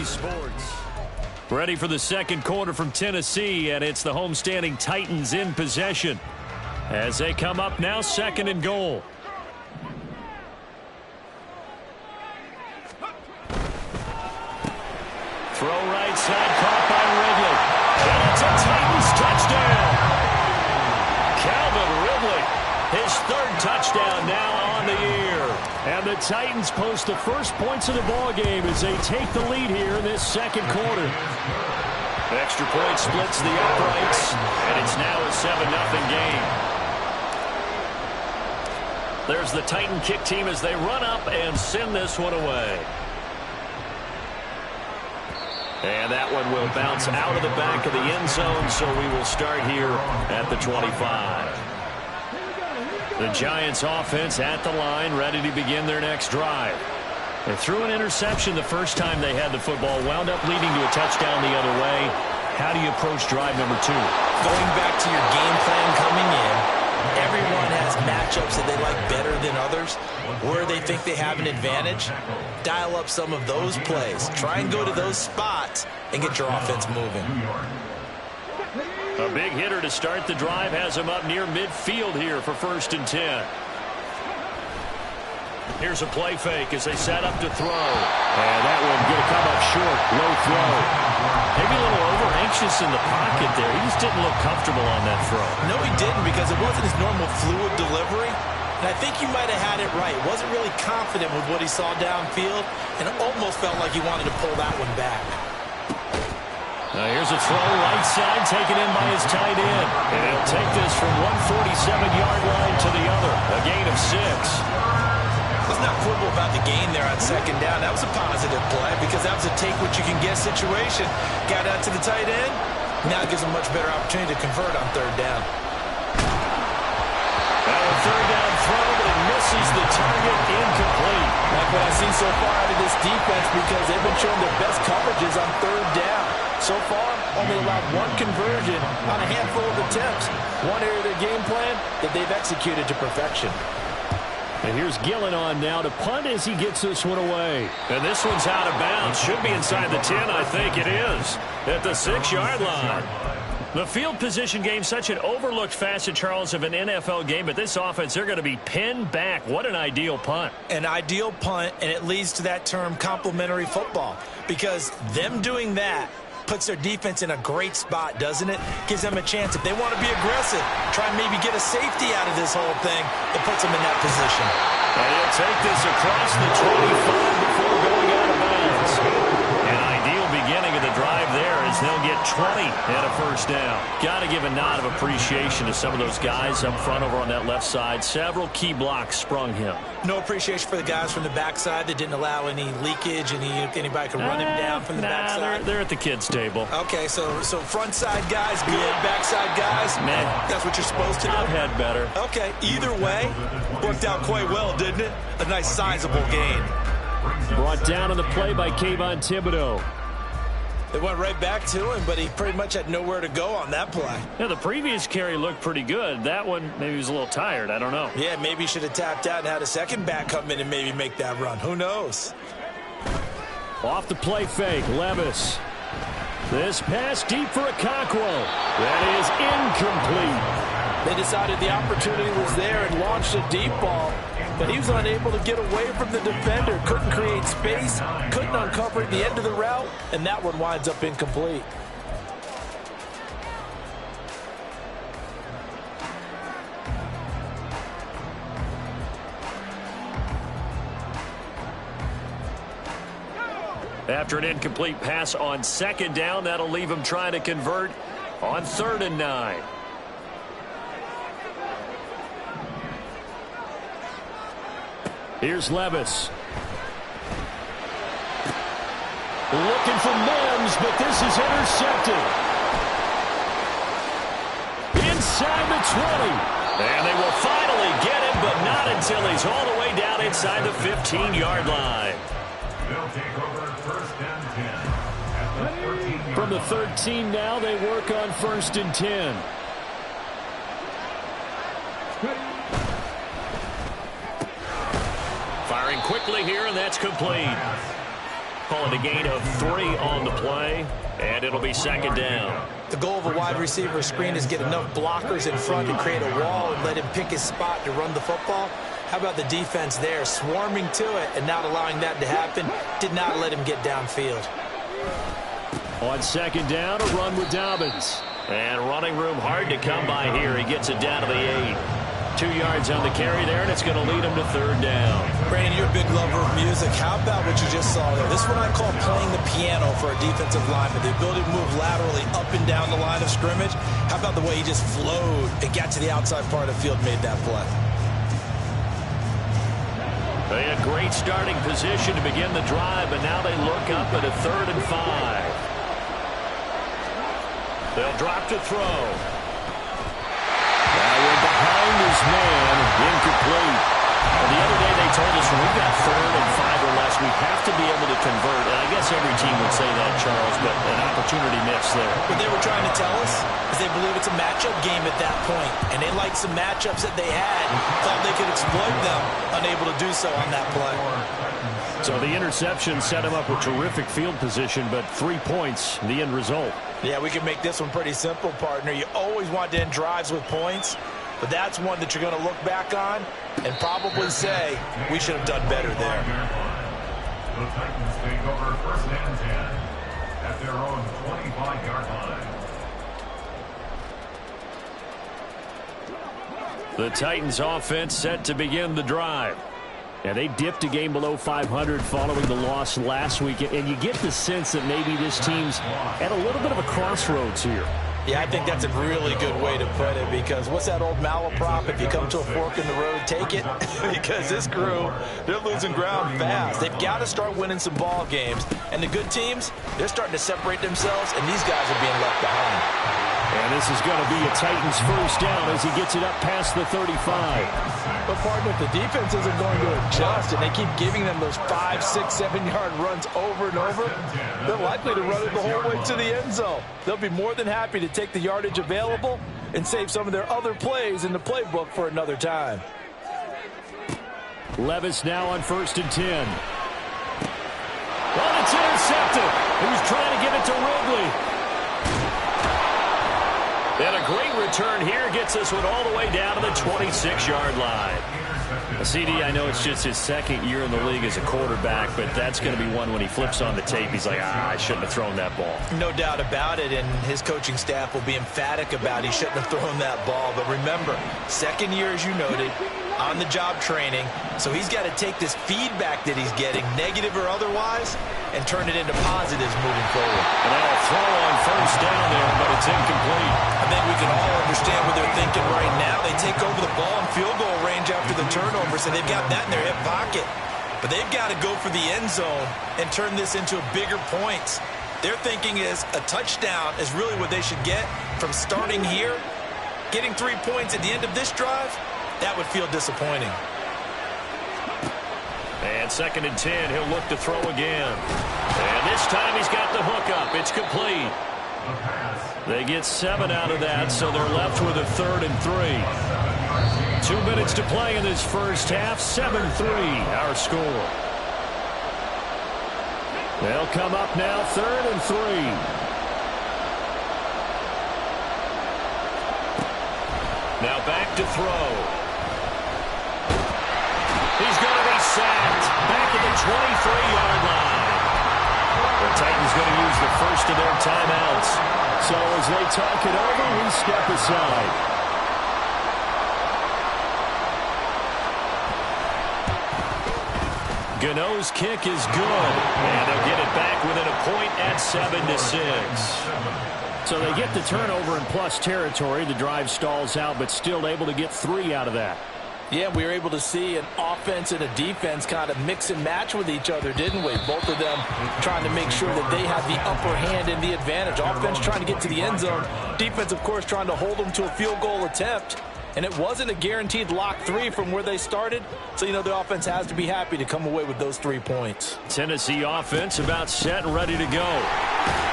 NBC Sports. Ready for the second quarter from Tennessee, and it's the homestanding Titans in possession as they come up now, second and goal. Throw right side, caught by Ridley. And it's a Titans touchdown. Calvin Ridley, his third touchdown now on the year. And the Titans post the first points of the ballgame as they take the lead here in this second quarter. Extra point splits the uprights, and it's now a 7-0 game. There's the Titan kick team as they run up and send this one away. And that one will bounce out of the back of the end zone, so we will start here at the 25. The Giants offense at the line, ready to begin their next drive. They threw an interception the first time they had the football, wound up leading to a touchdown the other way. How do you approach drive number 2? Going back to your game plan coming in, everyone has matchups that they like better than others. Where they think they have an advantage, dial up some of those plays. Try and go to those spots and get your offense moving. A big hitter to start the drive has him up near midfield here for 1st and 10. Here's a play fake as they set up to throw. And that one going to come up short. Low throw. Maybe a little over-anxious in the pocket there. He just didn't look comfortable on that throw. No, he didn't, because it wasn't his normal fluid delivery. And I think you might have had it right. Wasn't really confident with what he saw downfield, and it almost felt like he wanted to pull that one back. Now here's a throw, right side, taken in by his tight end. And he'll take this from 147-yard line to the other. A gain of 6. Let's not quibble about the gain there on 2nd down. That was a positive play because that was a take-what-you-can-get situation. Got out to the tight end. Now it gives him a much better opportunity to convert on 3rd down. Now a 3rd down throw, but it misses the target, incomplete. Like what I've seen so far out of this defense, because they've been showing their best coverages on 3rd down. So far, only allowed 1 conversion on a handful of attempts. One area of their game plan that they've executed to perfection. And here's Gillen on now to punt as he gets this one away. And this one's out of bounds. Should be inside the 10, I think it is. At the 6-yard line. The field position game, such an overlooked facet, Charles, of an NFL game. But this offense, they're going to be pinned back. What an ideal punt. An ideal punt, and it leads to that term complementary football. Because them doing that puts their defense in a great spot, doesn't it? Gives them a chance. If they want to be aggressive, try and maybe get a safety out of this whole thing, it puts them in that position. And he'll take this across the 25 before going out of bounds. An ideal beginning of the drive there as they'll get 20 and a 1st down. Got to give a nod of appreciation to some of those guys up front over on that left side. Several key blocks sprung him. No appreciation for the guys from the backside that didn't allow any leakage, anybody could run him down from the backside. They're at the kids' table. Okay, so front side guys good, backside guys, man, that's what you're supposed to do. I've had better. Okay, either way, worked out quite well, didn't it? A nice sizable gain. Brought down on the play by Kayvon Thibodeau. They went right back to him, but he pretty much had nowhere to go on that play. Yeah, the previous carry looked pretty good. That one, maybe he was a little tired. I don't know. Yeah, maybe he should have tapped out and had a second back come in and maybe make that run. Who knows? Off the play fake, Levis. This pass deep for a Cockrell. That is incomplete. They decided the opportunity was there and launched a deep ball, but he was unable to get away from the defender. Couldn't create space, couldn't uncover the end of the route, and that one winds up incomplete. After an incomplete pass on 2nd down, that'll leave him trying to convert on 3rd and 9. Here's Levis. Looking for Mims, but this is intercepted. Inside the 20. And they will finally get him, but not until he's all the way down inside the 15-yard line. They'll take over 1st and 10. From the 13 now, they work on 1st and 10. Firing quickly here, and that's complete. call it a gain of 3 on the play, and it'll be second down. The goal of a wide receiver screen is get enough blockers in front to create a wall and let him pick his spot to run the football. How about the defense there, swarming to it and not allowing that to happen? Did not let him get downfield. On second down, a run with Dobbins. And running room hard to come by here. He gets it down to the 8. 2 yards on the carry there, and it's going to lead him to third down. Brandon, you're a big lover of music. How about what you just saw there? This is what I call playing the piano for a defensive lineman. The ability to move laterally up and down the line of scrimmage. How about the way he just flowed and got to the outside part of the field and made that play? They had great starting position to begin the drive, but now they look up at a 3rd and 5. They'll drop to throw. Now we're behind his man, incomplete. Well, the other day they told us when we've got 3rd and 5 or less, we have to be able to convert. And I guess every team would say that, Charles, but an opportunity missed there. What they were trying to tell us is they believe it's a matchup game at that point, and they liked some matchups that they had, thought they could exploit them, unable to do so on that play. So the interception set him up with terrific field position, but 3 points, the end result. Yeah, we can make this one pretty simple, partner. You always want to end drives with points, but that's one that you're going to look back on and probably say, we should have done better there. The Titans take over 1st and 10 at their own 25-yard line. The Titans offense set to begin the drive. And they dipped a game below 500 following the loss last week. And you get the sense that maybe this team's at a little bit of a crossroads here. Yeah, I think that's a really good way to put it, because what's that old malaprop? If you come to a fork in the road, take it. Because this crew, they're losing ground fast. They've got to start winning some ball games. And the good teams, they're starting to separate themselves, and these guys are being left behind. And this is going to be a Titans first down as he gets it up past the 35. But, partner, if the defense isn't going to adjust and they keep giving them those 5, 6, 7-yard runs over and over, they're likely to run it the whole way to the end zone. They'll be more than happy to take the yardage available and save some of their other plays in the playbook for another time. Levis now on 1st and 10. Well, it's intercepted. He was trying to give it to Ridley. And a great return here gets this one all the way down to the 26-yard line. CD, I know it's just his 2nd year in the league as a quarterback, but that's going to be one when he flips on the tape. He's like, I shouldn't have thrown that ball. No doubt about it, and his coaching staff will be emphatic about he shouldn't have thrown that ball. But remember, 2nd year, as you noted, on-the-job training, so he's got to take this feedback that he's getting, negative or otherwise, and turn it into positives moving forward. And that'll throw on 1st down there, but it's incomplete. I think we can all understand what they're thinking right now. They take over the ball in field goal range after the turnover, so they've got that in their hip pocket. But they've got to go for the end zone and turn this into bigger points. Their thinking is a touchdown is really what they should get from starting here. Getting 3 points at the end of this drive, that would feel disappointing. And 2nd and 10, he'll look to throw again. And this time he's got the hook up. It's complete. They get 7 out of that, so they're left with a 3rd and 3. 2 minutes to play in this first half. 7-3, our score. They'll come up now, 3rd and 3. Now back to throw. He's going to be sacked back at the 23-yard line. The Titans going to use the first of their timeouts. So as they talk it over, we step aside. Gano's kick is good, and they'll get it back within a point at 7-6. So they get the turnover in plus territory. The drive stalls out, but still able to get 3 out of that. Yeah, we were able to see an offense and a defense kind of mix and match with each other, didn't we? Both of them trying to make sure that they have the upper hand and the advantage. Offense trying to get to the end zone. Defense, of course, trying to hold them to a field goal attempt. And it wasn't a guaranteed lock 3 from where they started. So, the offense has to be happy to come away with those 3 points. Tennessee offense about set and ready to go.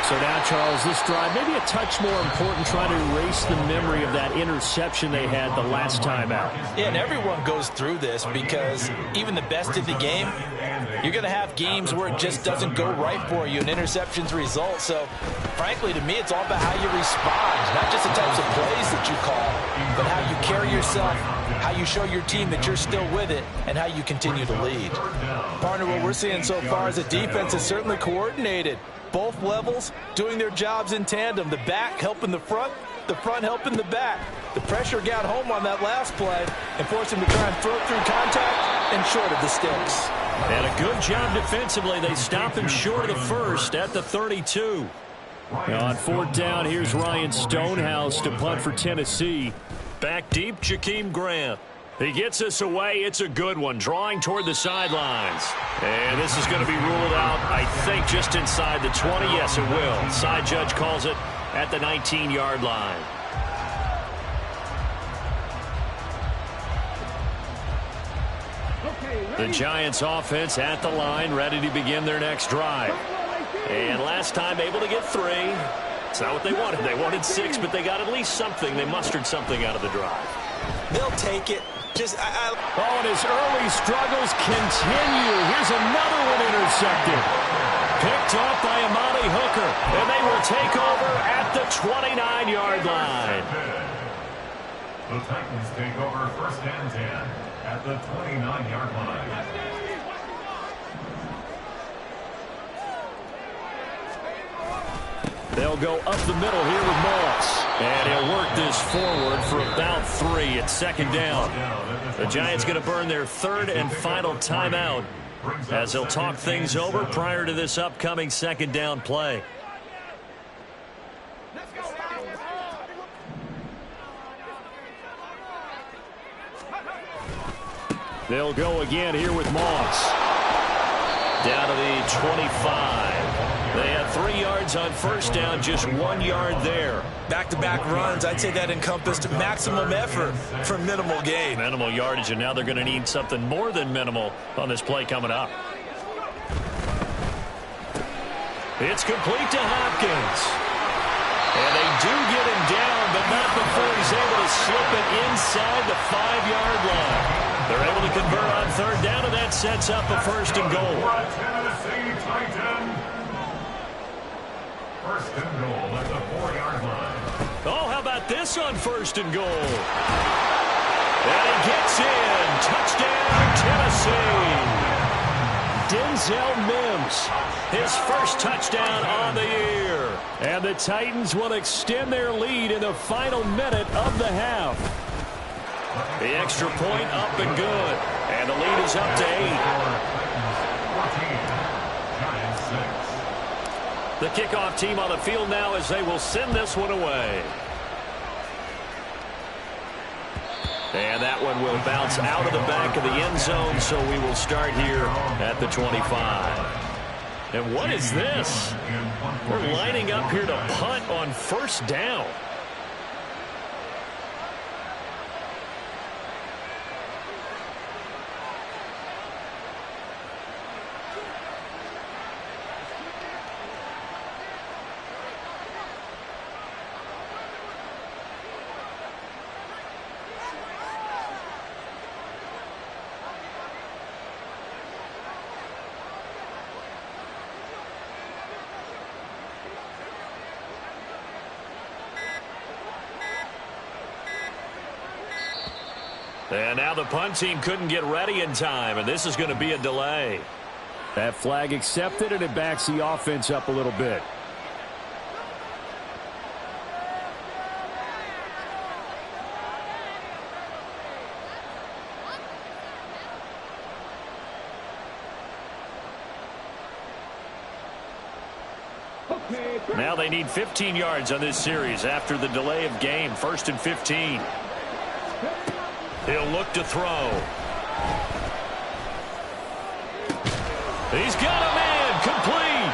So now, Charles, this drive maybe a touch more important, trying to erase the memory of that interception they had the last time out. Yeah, and everyone goes through this because even the best of the game, you're going to have games where it just doesn't go right for you, and interceptions result. So, frankly, to me, it's all about how you respond, not just the types of plays that you call, but how you carry yourself, how you show your team that you're still with it, and how you continue to lead. Partner, what we're seeing so far is a defense is certainly coordinated. Both levels doing their jobs in tandem. The back helping the front helping the back. The pressure got home on that last play and forced him to try and throw through contact and short of the sticks. And a good job defensively. They stop him short of the first at the 32. Now on fourth down, here's Ryan Stonehouse to punt for Tennessee. Back deep, Jakeem Grant. He gets us away. It's a good one, drawing toward the sidelines. And this is going to be ruled out, I think, just inside the 20. Yes, it will. Side judge calls it at the 19-yard line. The Giants offense at the line, ready to begin their next drive. And last time able to get 3. It's not what they wanted. They wanted 6, but they got at least something. They mustered something out of the drive. They'll take it. Oh, and his early struggles continue. Here's another one intercepted. Picked off by Amani Hooker. And they will take over at the 29-yard line. The Titans take over first and 10 at the 29-yard line. They'll go up the middle here with Moss. And he'll work this forward for about 3 at second down. The Giants going to burn their third and final timeout as they'll talk things over prior to this upcoming second down play. They'll go again here with Moss. Down to the 25. They had 3 yards on first down, just 1 yard there. Back-to-back runs, I'd say that encompassed maximum effort for minimal gain. Minimal yardage, and now they're going to need something more than minimal on this play coming up. It's complete to Hopkins. And they do get him down, but not before he's able to slip it inside the 5-yard line. They're able to convert on third down, and that sets up a first and goal. Tennessee Titan. First and goal at the 4-yard line. Oh, how about this on first and goal? And he gets in. Touchdown, Tennessee. Denzel Mims, his first touchdown on the year. And the Titans will extend their lead in the final minute of the half. The extra point up and good. And the lead is up to 8. The kickoff team on the field now as they will send this one away. And that one will bounce out of the back of the end zone, so we will start here at the 25. And what is this? We're lining up here to punt on first down. And now the punt team couldn't get ready in time, and this is going to be a delay. That flag accepted, and it backs the offense up a little bit. Now they need 15 yards on this series after the delay of game. First and 15. He'll look to throw. He's got a man complete.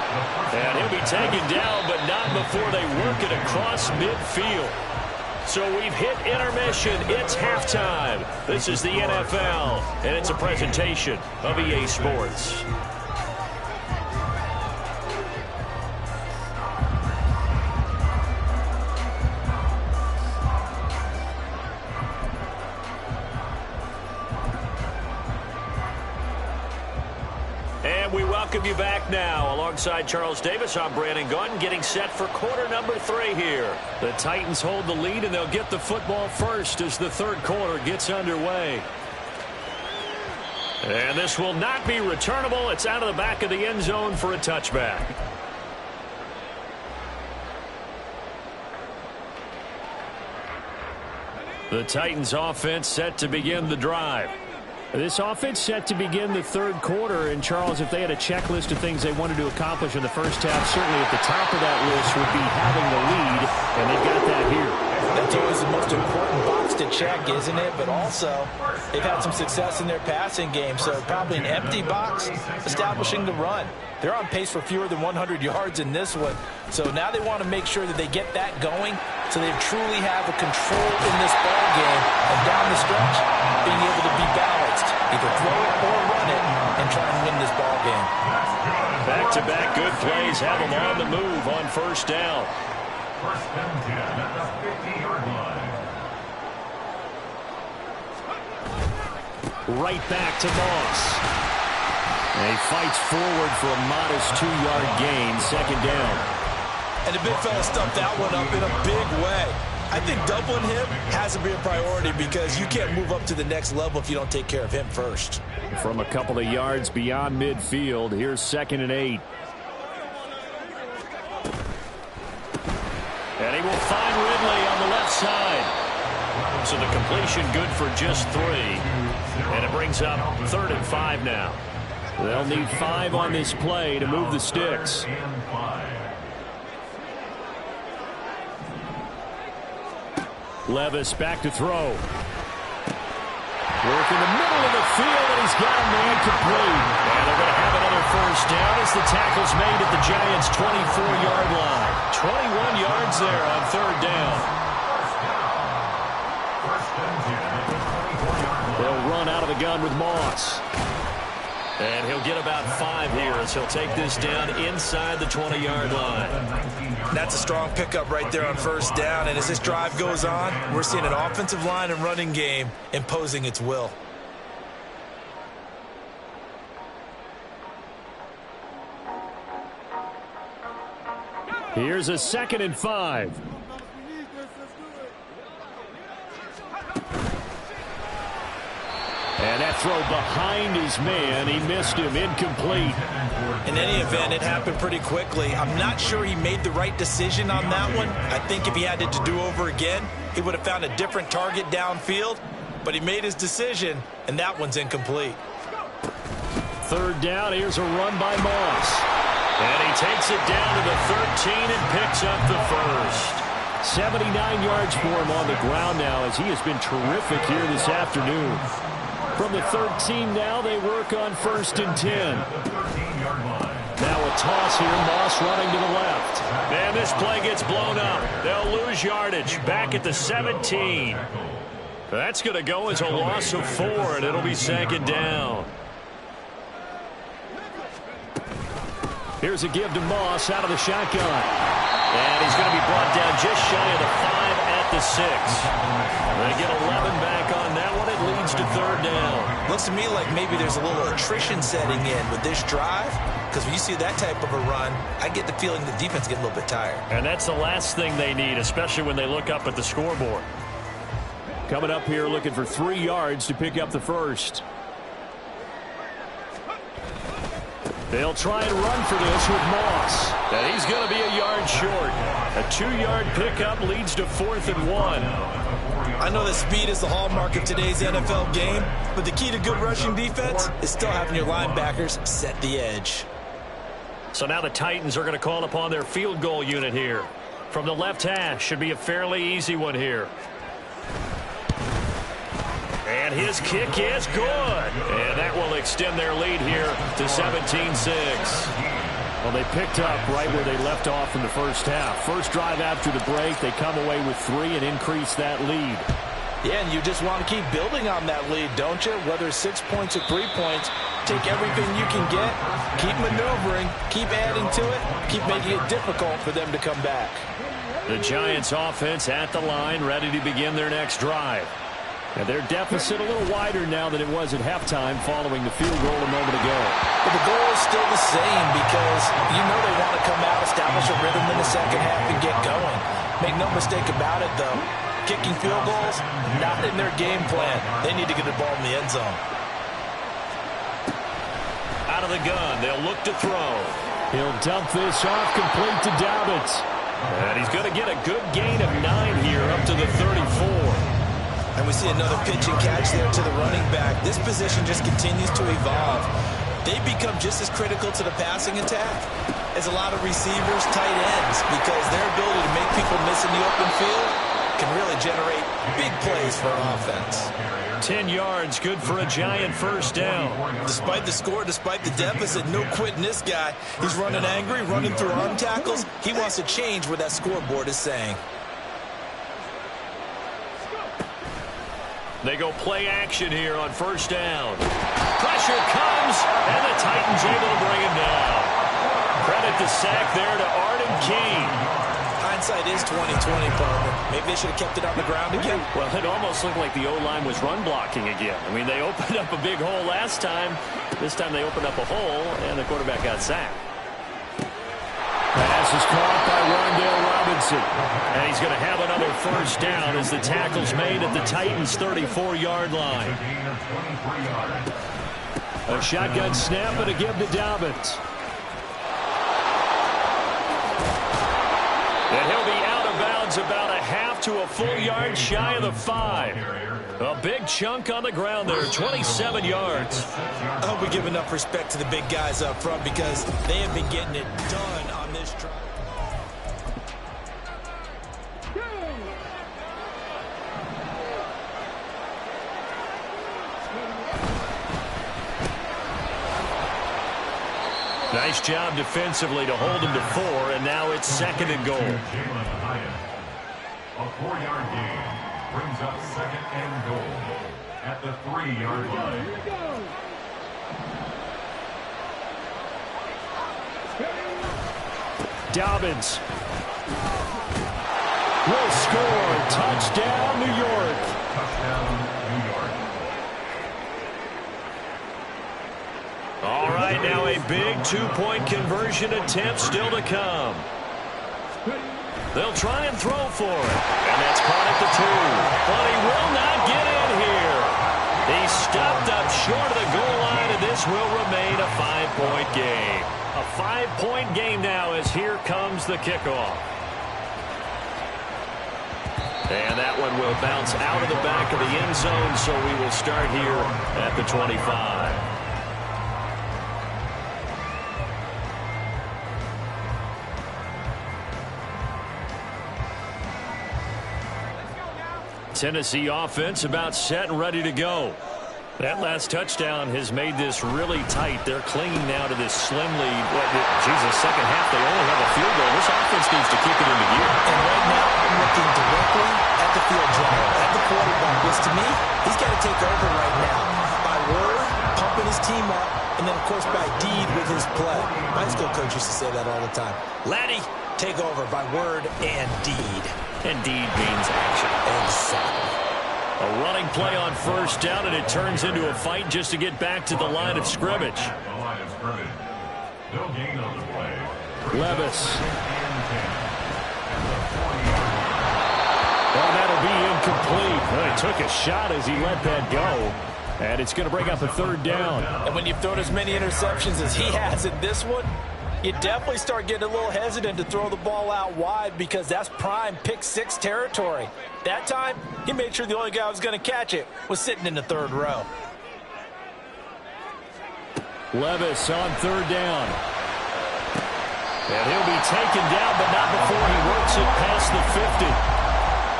And he'll be taken down, but not before they work it across midfield. So we've hit intermission. It's halftime. This is the NFL, and it's a presentation of EA Sports. welcome you back now. Alongside Charles Davis, I'm Brandon Gaudin, getting set for quarter number 3 here. The Titans hold the lead, and they'll get the football first as the third quarter gets underway. And this will not be returnable. It's out of the back of the end zone for a touchback. The Titans offense set to begin the drive. This offense set to begin the third quarter, and Charles, if they had a checklist of things they wanted to accomplish in the first half, certainly at the top of that list would be having the lead, and they've got that here. That's always the most important box to check, isn't it? But also, they've had some success in their passing game, so probably an empty box establishing the run. They're on pace for fewer than 100 yards in this one, so now they want to make sure that they get that going so they truly have a control in this ball game, and down the stretch, being able to be balanced, either throw it or run it, and try and win this ball game. Back-to-back good plays have them on the move on first down. First and 10 at the 50-yard line. Right back to Moss. And he fights forward for a modest 2-yard gain, second down. And the big fella stuffed that one up in a big way. I think doubling him has to be a priority because you can't move up to the next level if you don't take care of him first. From a couple of yards beyond midfield, here's 2nd and 8. And he will find Ridley on the left side. So the completion good for just 3. And it brings up 3rd and 5 now. They'll need 5 on this play to move the sticks. Levis back to throw. Work in the middle of the field, and he's got a man complete. And they're going to have another first down as the tackle's made at the Giants' 24-yard line. 21 yards there on 3rd down. They'll run out of the gun with Moss. And he'll get about 5 here as he'll take this down inside the 20-yard line. That's a strong pickup right there on first down. And as this drive goes on, we're seeing an offensive line and running game imposing its will. Here's a 2nd and 5. And that throw behind his man, he missed him, incomplete. In any event, it happened pretty quickly. I'm not sure he made the right decision on that one. I think if he had it to do over again, he would have found a different target downfield. But he made his decision, and that one's incomplete. 3rd down, here's a run by Moss. And he takes it down to the 13 and picks up the first. 79 yards for him on the ground now as he has been terrific here this afternoon. From the 13 now, they work on 1st and 10. Now a toss here, Moss running to the left. And this play gets blown up. They'll lose yardage back at the 17. That's going to go as a loss of 4, and it'll be 2nd down. Here's a give to Moss out of the shotgun. And he's going to be brought down just shy of the 5 at the 6. They get 11 back on that one. It leads to 3rd down. Looks to me like maybe there's a little attrition setting in with this drive, because when you see that type of a run, I get the feeling the defense gets a little bit tired. And that's the last thing they need, especially when they look up at the scoreboard. Coming up here looking for 3 yards to pick up the first. They'll try and run for this with Moss. And he's going to be a yard short. A 2-yard pickup leads to 4th and 1. I know that speed is the hallmark of today's NFL game, but the key to good rushing defense is still having your linebackers set the edge. So now the Titans are going to call upon their field goal unit here. From the left hash, should be a fairly easy one here. And his kick is good. And that will extend their lead here to 17-6. Well, they picked up right where they left off in the first half. First drive after the break, they come away with 3 and increase that lead. Yeah, and you just want to keep building on that lead, don't you? Whether it's 6 points or 3 points, take everything you can get, keep maneuvering, keep adding to it, keep making it difficult for them to come back. The Giants offense at the line, ready to begin their next drive. And their deficit a little wider now than it was at halftime following the field goal a moment ago. But the goal is still the same because you know they want to come out, establish a rhythm in the second half, and get going. Make no mistake about it, though. Kicking field goals, not in their game plan. They need to get the ball in the end zone. Out of the gun, they'll look to throw. He'll dump this off complete to Dobbins. And he's going to get a good gain of 9 here up to the 34. And we see another pitch and catch there to the running back. This position just continues to evolve. They become just as critical to the passing attack as a lot of receivers, tight ends, because their ability to make people miss in the open field can really generate big plays for an offense. 10 yards, good for a giant first down. Despite the score, despite the deficit, no quitting this guy. He's running angry, running through arm tackles. He wants to change what that scoreboard is saying. They go play action here on first down. Pressure comes, and the Titans able to bring him down. Credit the sack there to Arden Key. Hindsight is 20/20, partner. Maybe they should have kept it on the ground again. Well, it almost looked like the O-line was run blocking again. I mean, they opened up a big hole last time. This time they opened up a hole, and the quarterback got sacked. Pass is caught by Rondale Robinson. And he's going to have another first down as the tackle's made at the Titans' 34-yard line. A shotgun snap and a give to Dobbins. And he'll be out of bounds about a half to a full yard shy of the 5. A big chunk on the ground there, 27 yards. I hope we give enough respect to the big guys up front because they have been getting it done on this drive. Nice job defensively to hold him to 4, and now it's 2nd and goal. A 4-yard gain brings up 2nd and goal at the 3-yard line. Dobbins will score. Touchdown, New York. Touchdown, New York. All right, now a big two-point conversion attempt still to come. They'll try and throw for it. And that's caught at the 2. But he will not get in here. He's stopped up short of the goal line, and this will remain a 5-point game. A 5-point game now as here comes the kickoff. And that one will bounce out of the back of the end zone, so we will start here at the 25. Tennessee offense about set and ready to go. That last touchdown has made this really tight. They're clinging now to this slim lead. Jesus, second half, they only have a field goal. This offense needs to kick it into gear. And right now, I'm looking directly at the field general, at the quarterback, which to me, he's got to take over right now. By word, pumping his team up, and then, of course, by deed with his play. My high school coach used to say that all the time. Laddie, take over by word and deed. And deed means action. Exactly. A running play on first down, and it turns into a fight just to get back to the line of scrimmage. The line of scrimmage. No gain on the play. Levis. Well, that'll be incomplete. Well, he took a shot as he let that go. And it's going to bring up a 3rd down. And when you've thrown as many interceptions as he has in this one, you definitely start getting a little hesitant to throw the ball out wide because that's prime pick 6 territory. That time, he made sure the only guy who was going to catch it was sitting in the 3rd row. Levis on 3rd down. And he'll be taken down, but not before he works it past the 50.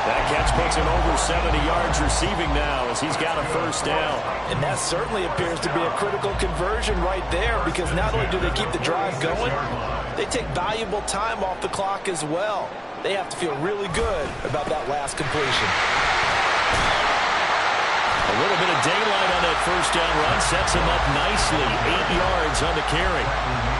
That catch puts him over 70 yards receiving now as he's got a first down. And that certainly appears to be a critical conversion right there because not only do they keep the drive going, they take valuable time off the clock as well. They have to feel really good about that last completion. A little bit of daylight on that first down run sets him up nicely. 8 yards on the carry.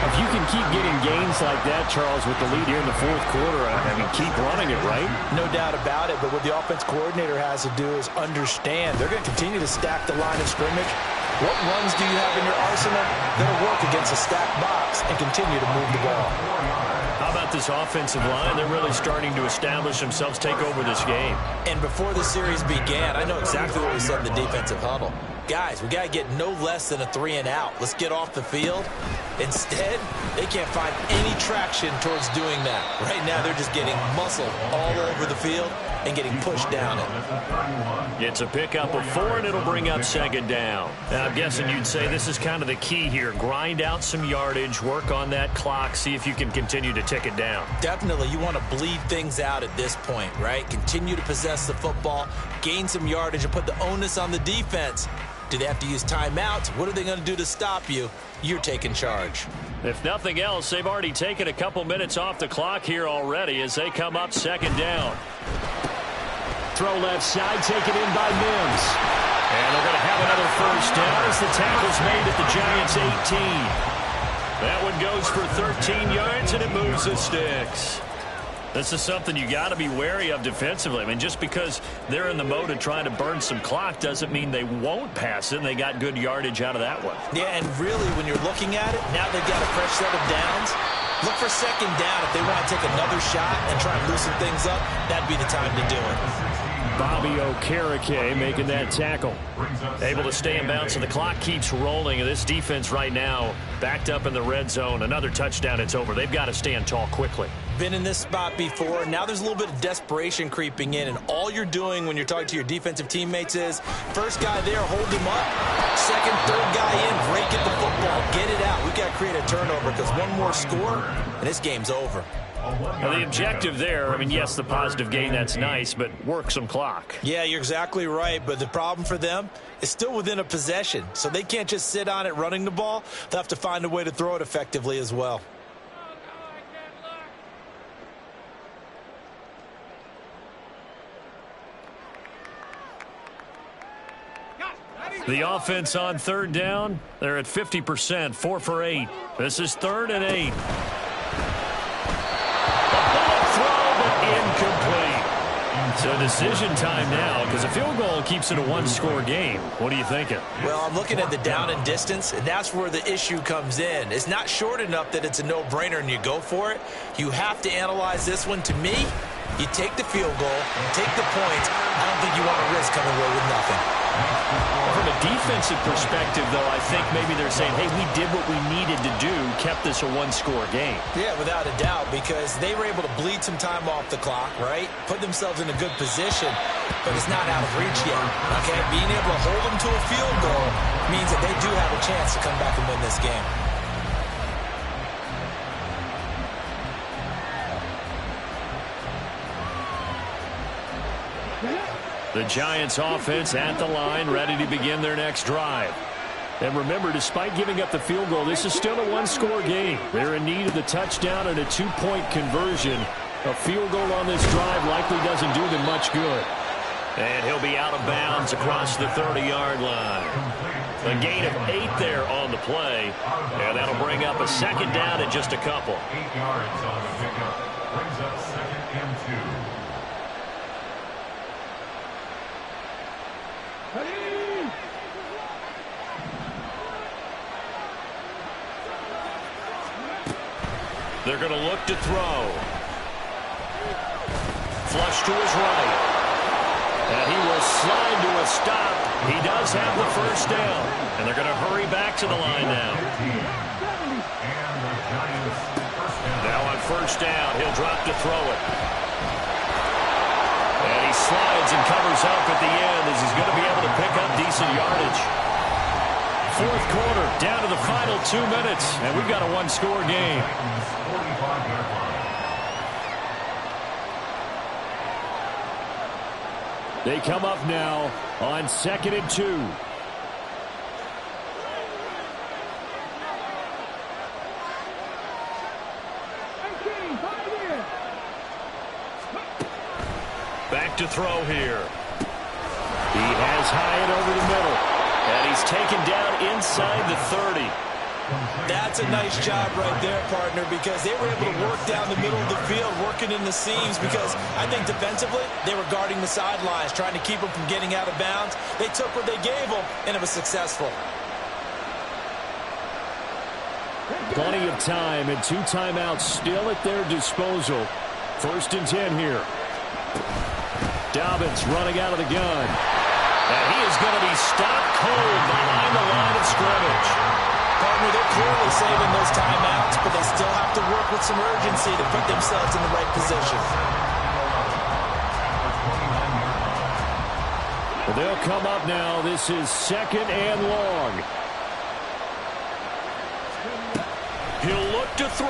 If you can keep getting gains like that, Charles, with the lead here in the fourth quarter, I mean, keep running it, right? No doubt about it, but what the offense coordinator has to do is understand. They're going to continue to stack the line of scrimmage. What runs do you have in your arsenal that'll work against a stacked box and continue to move the ball? How about this offensive line? They're really starting to establish themselves, take over this game. And before the series began, I know exactly what we said in the defensive huddle. Guys, we got to get no less than a 3-and-out. Let's get off the field. Instead, they can't find any traction towards doing that. Right now, they're just getting muscled all over the field and getting pushed down it. It's a pickup of 4, and it'll bring up second down. Now, I'm guessing you'd say this is kind of the key here. Grind out some yardage, work on that clock, see if you can continue to tick it down. Definitely, you want to bleed things out at this point, right? Continue to possess the football, gain some yardage, and put the onus on the defense. Do they have to use timeouts? What are they going to do to stop you? You're taking charge. If nothing else, they've already taken a couple minutes off the clock here already as they come up second down. Throw left side, taken in by Mims. And they're going to have another first down as the tackle's made at the Giants' 18. That one goes for 13 yards, and it moves the sticks. This is something you got to be wary of defensively. I mean, just because they're in the mode of trying to burn some clock doesn't mean they won't pass it, and they got good yardage out of that one. Yeah, and really, when you're looking at it, now they've got a fresh set of downs. Look for second down. If they want to take another shot and try and loosen things up, that'd be the time to do it. Bobby Okereke making that tackle. Able to stay in bounds, and the clock keeps rolling. And this defense right now backed up in the red zone. Another touchdown, it's over. They've got to stand tall quickly. Been in this spot before. Now there's a little bit of desperation creeping in, and all you're doing when you're talking to your defensive teammates is first guy there, hold him up. Second, third guy in, break at the football. Get it out. We've got to create a turnover because one more score, and this game's over. Now, the objective there, I mean, yes, the positive gain, that's nice, but work some clock. Yeah, you're exactly right, but the problem for them is still within a possession, so they can't just sit on it running the ball. They'll have to find a way to throw it effectively as well. The offense on third down, they're at 50%, 4 for 8. This is 3rd and 8. Incomplete. So decision time now because a field goal keeps it a one-score game. What are you thinking? Well, I'm looking at the down and distance, and that's where the issue comes in. It's not short enough that it's a no-brainer and you go for it. You have to analyze this one. To me, you take the field goal, take the points. I don't think you want to risk coming away with nothing. From a defensive perspective, though, I think maybe they're saying, hey, we did what we needed to do, kept this a one-score game. Yeah, without a doubt, because they were able to bleed some time off the clock, right? Put themselves in a good position, but it's not out of reach yet, okay? Being able to hold them to a field goal means that they do have a chance to come back and win this game. The Giants offense at the line, ready to begin their next drive. And remember, despite giving up the field goal, this is still a one-score game. They're in need of the touchdown and a two-point conversion. A field goal on this drive likely doesn't do them much good. And he'll be out of bounds across the 30-yard line. A gain of 8 there on the play. And that'll bring up a second down in just a couple. 8 yards on the pickup. Brings up 2nd and 2. They're going to look to throw. Flush to his right. And he will slide to a stop. He does have the first down. And they're going to hurry back to the line now. Now on first down, he'll drop to throw it. And he slides and covers up at the end as he's going to be able to pick up decent yardage. Fourth quarter, down to the final 2 minutes, and we've got a one-score game. They come up now on 2nd and 2. Back to throw here. He has Hyatt over the middle. And he's taken down inside the 30. That's a nice job right there, partner, because they were able to work down the middle of the field, working in the seams, because I think defensively they were guarding the sidelines, trying to keep them from getting out of bounds. They took what they gave them, and it was successful. Plenty of time and 2 timeouts still at their disposal. 1st and 10 here. Dobbins running out of the gun. And he is going to be stopped cold behind the line of scrimmage. Partner, they're clearly saving those timeouts, but they still have to work with some urgency to put themselves in the right position. Well, they'll come up now. This is 2nd and long. He'll look to throw.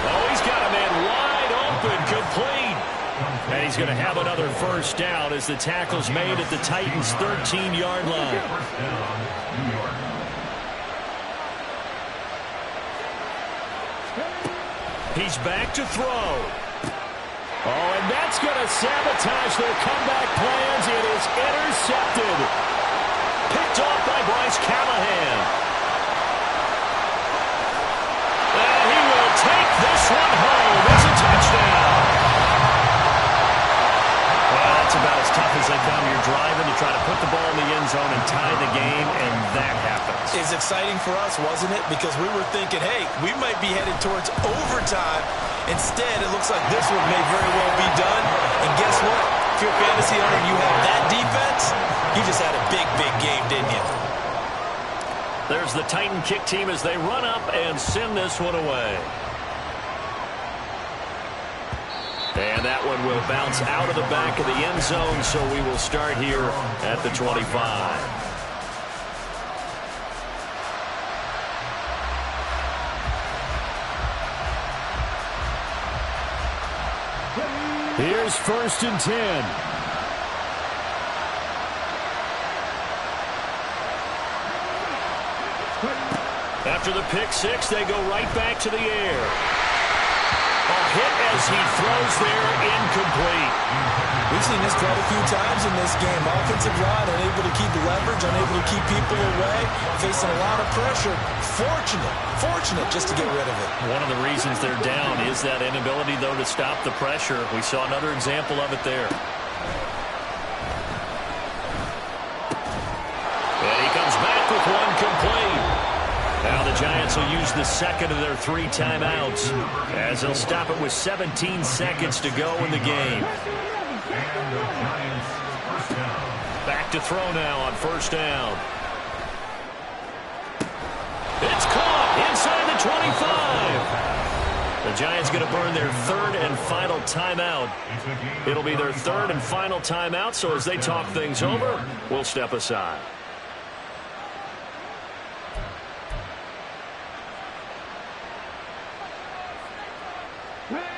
Oh, he's got a man wide open, complete. And he's going to have another 1st down as the tackle's made at the Titans' 13-yard line. He's back to throw. Oh, and that's going to sabotage their comeback plans. It is intercepted. Picked off by Bryce Callahan. And he will take this one home. It's a touchdown. Well, that's about as tough as they come. You're driving to try to put the ball in the end zone and tie the game, and that happens. It's exciting for us, wasn't it? Because we were thinking, hey, we might be headed towards overtime. Instead, it looks like this one may very well be done. And guess what? If you're a fantasy owner and you have that defense, you just had a big, big game, didn't you? There's the Titan kick team as they run up and send this one away. And that one will bounce out of the back of the end zone, so we will start here at the 25. Here's 1st and 10. After the pick six, they go right back to the air. A hit as he throws there, incomplete. We've seen this quite a few times in this game. Offensive line unable to keep leverage, unable to keep people away, facing a lot of pressure. Fortunate just to get rid of it. One of the reasons they're down is that inability, though, to stop the pressure. We saw another example of it there. And he comes back with one complete. Now the Giants will use the 2nd of their 3 timeouts as they'll stop it with 17 seconds to go in the game. Back to throw now on 1st down. It's caught inside the 25. The Giants going to burn their 3rd and final timeout. It'll be their 3rd and final timeout, so as they talk things over, we'll step aside.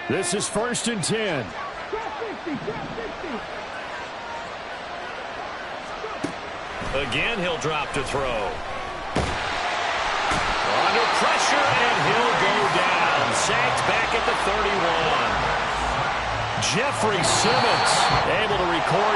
This is 1st and 10. Again, he'll drop to throw. Under pressure, and he'll go down. Sacked back at the 31. Jeffrey Simmons able to record